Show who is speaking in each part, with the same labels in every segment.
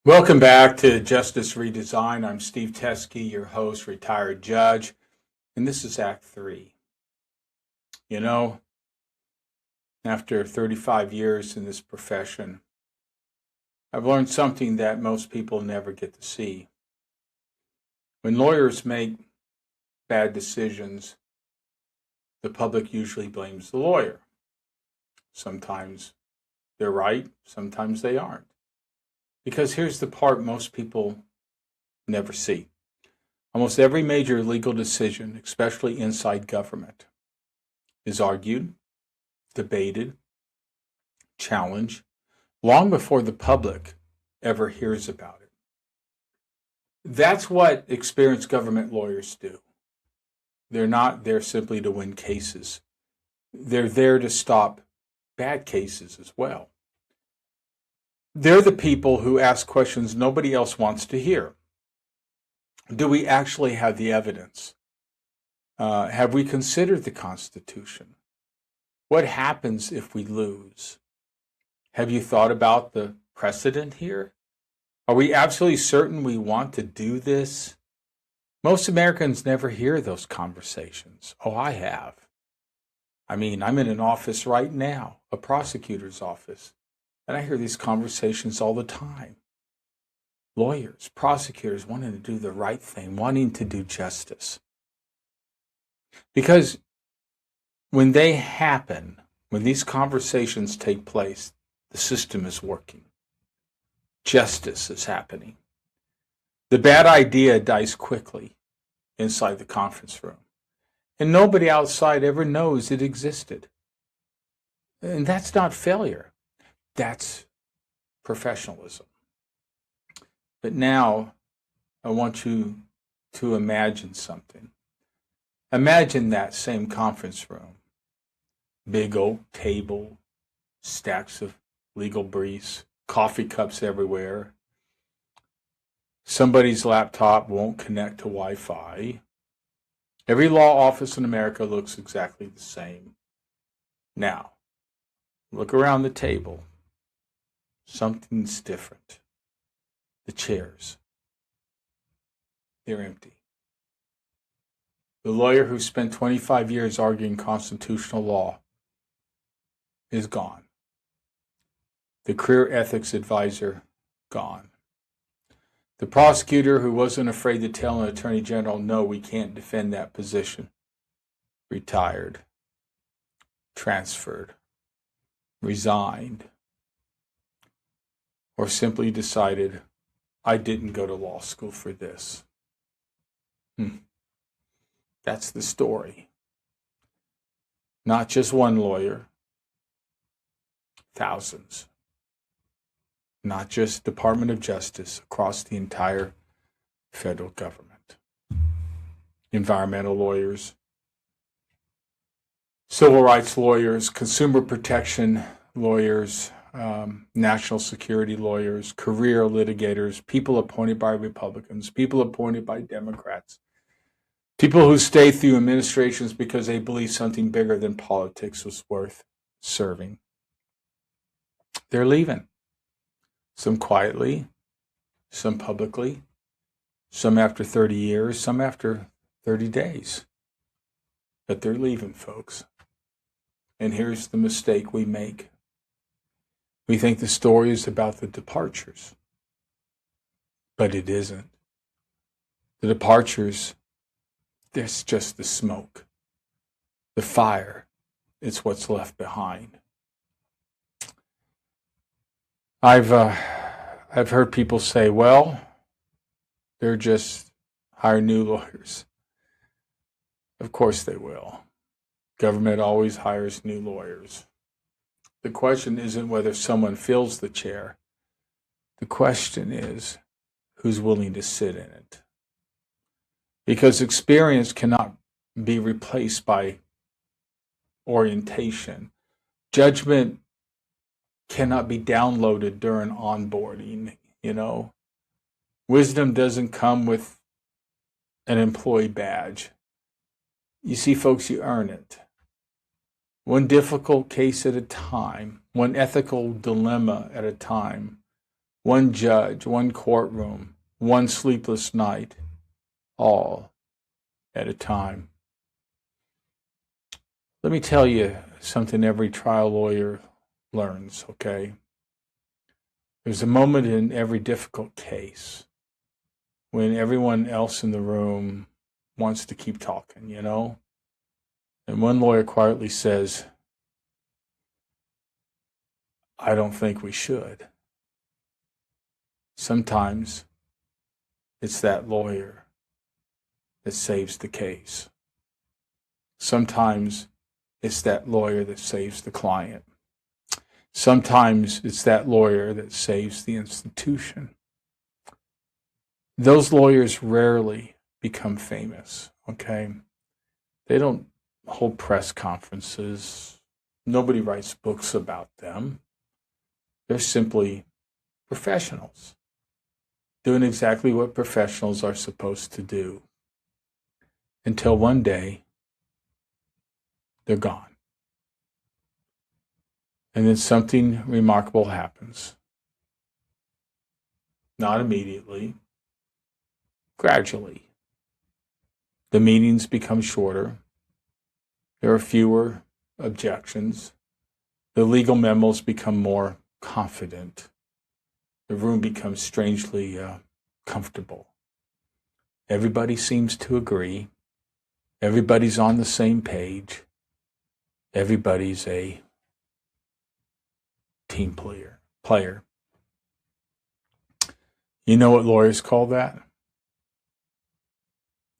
Speaker 1: Welcome back to Justice Redesign. I'm Steve Teske, your host, retired judge, and this is Act 3. You know, after 35 years in this profession, I've learned something that most people never get to see. When lawyers make bad decisions, the public usually blames the lawyer. Sometimes they're right, sometimes they aren't. Because here's the part most people never see. Almost every major legal decision, especially inside government, is argued, debated, challenged, long before the public ever hears about it. That's what experienced government lawyers do. They're not there simply to win cases. They're there to stop bad cases as well. They're the people who ask questions nobody else wants to hear. Do we actually have the evidence? Have we considered the Constitution? What happens if we lose? Have you thought about the precedent here? Are we absolutely certain we want to do this? Most Americans never hear those conversations. Oh, I have. I mean, I'm in an office right now, a prosecutor's office, and I hear these conversations all the time. Lawyers, prosecutors wanting to do the right thing, wanting to do justice. Because when they happen, when these conversations take place, the system is working. Justice is happening. The bad idea dies quickly inside the conference room. And nobody outside ever knows it existed. And that's not failure. That's professionalism. But now I want you to imagine something. Imagine that same conference room. Big oak table, stacks of legal briefs, coffee cups everywhere. Somebody's laptop won't connect to Wi-Fi. Every law office in America looks exactly the same. Now, look around the table. Something's different. The chairs, they're empty. The lawyer who spent 25 years arguing constitutional law is gone. The career ethics advisor, gone. The prosecutor who wasn't afraid to tell an attorney general, no, we can't defend that position, retired, transferred, resigned, or simply decided, I didn't go to law school for this. That's the story. Not just one lawyer, thousands. Not just Department of Justice, across the entire federal government. Environmental lawyers, civil rights lawyers, consumer protection lawyers, national security lawyers, career litigators, people appointed by Republicans, people appointed by Democrats, people who stay through administrations because they believe something bigger than politics was worth serving. They're leaving. Some quietly, some publicly, some after 30 years, some after 30 days. But they're leaving, folks. And here's the mistake we make. We think the story is about the departures, but it isn't. The departures, that's just the smoke. The fire, it's what's left behind. I've heard people say, well, they're just hire new lawyers. Of course they will. Government always hires new lawyers. The question isn't whether someone fills the chair. The question is, who's willing to sit in it? Because experience cannot be replaced by orientation. Judgment cannot be downloaded during onboarding, Wisdom doesn't come with an employee badge. You see, folks, you earn it. One difficult case at a time, one ethical dilemma at a time, one judge, one courtroom, one sleepless night, all at a time. Let me tell you something every trial lawyer learns, okay? There's a moment in every difficult case when everyone else in the room wants to keep talking, you know? And one lawyer quietly says, I don't think we should. Sometimes it's that lawyer that saves the case. Sometimes it's that lawyer that saves the client. Sometimes it's that lawyer that saves the institution. Those lawyers rarely become famous, okay? They don't hold press conferences. Nobody writes books about them. They're simply professionals, doing exactly what professionals are supposed to do. Until one day, they're gone. And then something remarkable happens. Not immediately, gradually. The meetings become shorter. There are fewer objections. The legal memos become more confident. The room becomes strangely comfortable. Everybody seems to agree. Everybody's on the same page. Everybody's a team player. You know what lawyers call that?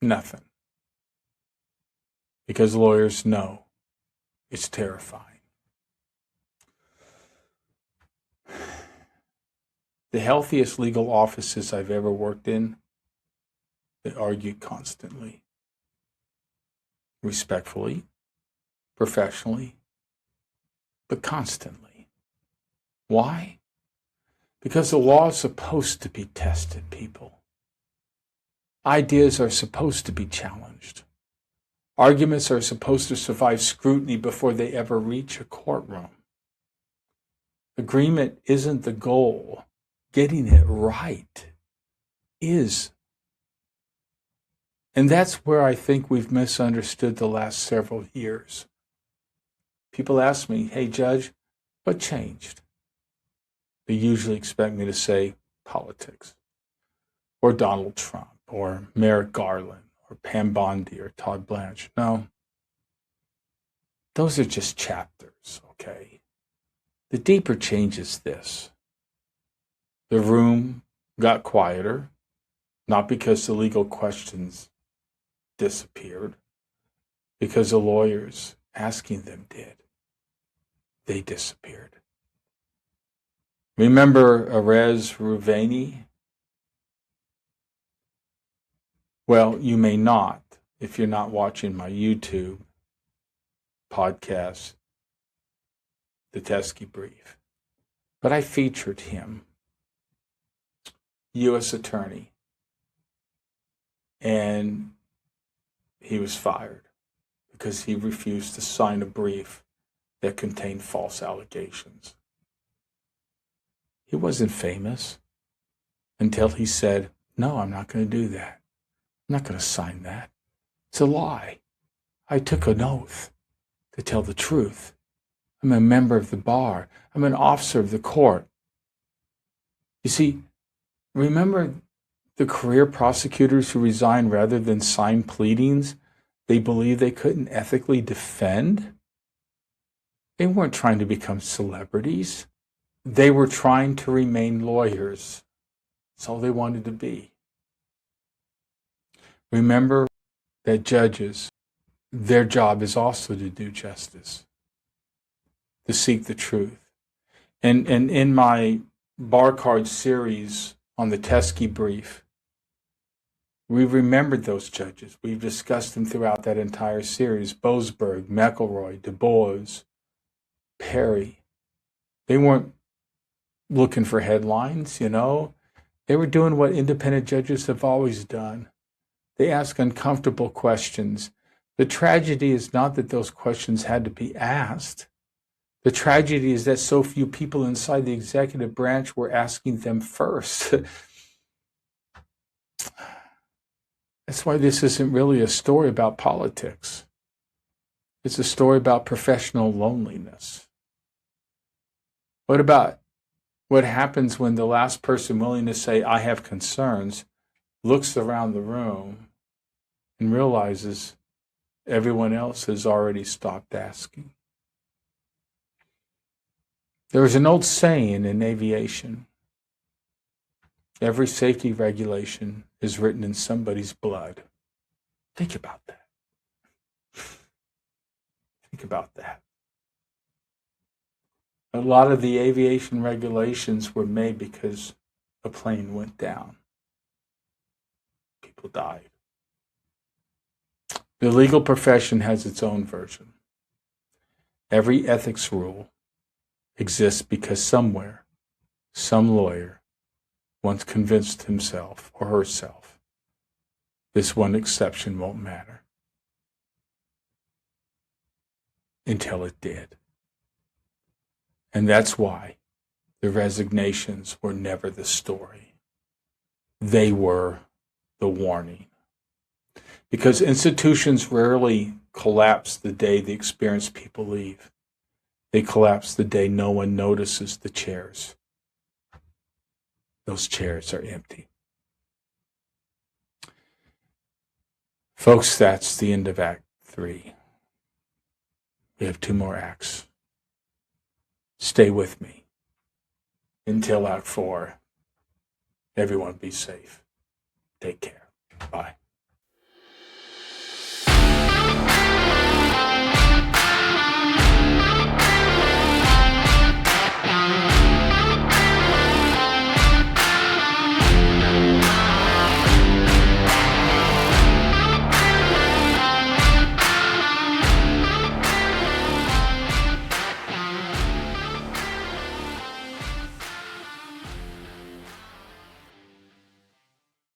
Speaker 1: Nothing. Because lawyers know it's terrifying. The healthiest legal offices I've ever worked in, they argued constantly, respectfully, professionally, but constantly. Why? Because the law is supposed to be tested, people. Ideas are supposed to be challenged. Arguments are supposed to survive scrutiny before they ever reach a courtroom. Agreement isn't the goal. Getting it right is. And that's where I think we've misunderstood the last several years. People ask me, hey, Judge, what changed? They usually expect me to say politics, or Donald Trump, or Merrick Garland, or Pam Bondi, or Todd Blanche. No, those are just chapters, okay? The deeper change is this. The room got quieter, not because the legal questions disappeared, because the lawyers asking them did. They disappeared. Remember Erez Ruveni? Well, you may not if you're not watching my YouTube podcast, The Teskey Brief. But I featured him, U.S. attorney, and he was fired because he refused to sign a brief that contained false allegations. He wasn't famous until he said, no, I'm not going to do that. I'm not going to sign that. It's a lie. I took an oath to tell the truth. I'm a member of the bar. I'm an officer of the court. You see, remember the career prosecutors who resigned rather than sign pleadings they believed they couldn't ethically defend? They weren't trying to become celebrities. They were trying to remain lawyers. That's all they wanted to be. Remember that judges, their job is also to do justice, to seek the truth. And in my bar card series on the Teskey Brief, we remembered those judges. We've discussed them throughout that entire series. Boasberg, McElroy, Du Bois, Perry. They weren't looking for headlines, you know. They were doing what independent judges have always done. They ask uncomfortable questions. The tragedy is not that those questions had to be asked. The tragedy is that so few people inside the executive branch were asking them first. That's why this isn't really a story about politics. It's a story about professional loneliness. What about what happens when the last person willing to say, I have concerns, looks around the room and realizes everyone else has already stopped asking? There is an old saying in aviation: every safety regulation is written in somebody's blood. Think about that. Think about that. A lot of the aviation regulations were made because a plane went down. People died. The legal profession has its own version. Every ethics rule exists because somewhere, some lawyer once convinced himself or herself this one exception won't matter. Until it did. And that's why the resignations were never the story. They were the warning. Because institutions rarely collapse the day the experienced people leave. They collapse the day no one notices the chairs. Those chairs are empty. Folks, that's the end of Act 3. We have 2 more acts. Stay with me until Act 4. Everyone be safe. Take care. Bye.